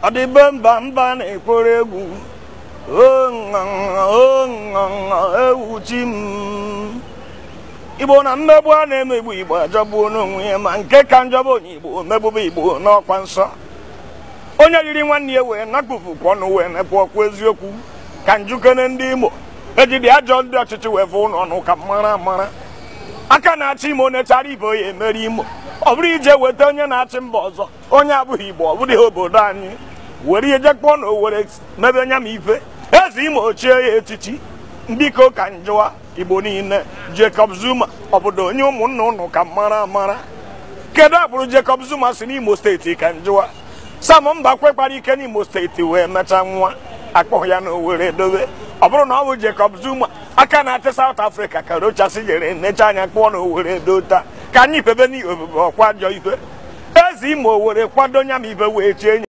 Adibamba mba na-ekporo egwu ewuchim Igbo na mmegbu a na-emegbu Igbo ajọgbuo n'onwe ya ma nke ka njọba onye Igbo megbube Igbo n'ọkwa nsọ onye riri nwanne ya wee nakpufukwa ọnụ wee nepụ ọkwa eziokwu ka njukene ndị Imo ejidi ajọ ndị ọchịchị wee fụ ụlọ ọnụ ka mara aka na-achị Imo nechara Igbo ya emeri Imo ọ bụrụ ije weta onye na-achị mba ọzọ onye abụghị Igbo ọ bụrụ obodo anyị were ihe jekpọọ na Owerri mebe nya ma ife eze Imo ochie ya echichi biko ka njụwa Igbo niile Jacob Zuma obodo onye ụmụnna ụnụ ka mara kedu agbụrụ Jacob Zuma si n'Imo steeti ka njụwa Sam Mbakwe kpara ike n'Imo steeti wee mecha nwa akpọghị ya na Owerri dobe ọ bụrụ na ọ bụ Jacob Zuma aka na-achị South Africa ka Rochas jere necha anya kpọọ na Owerri dota ka anyị pebe n'ihe obodo ọkwa ajọ ife eze Imo Owerri kwado nya ma ife wee chie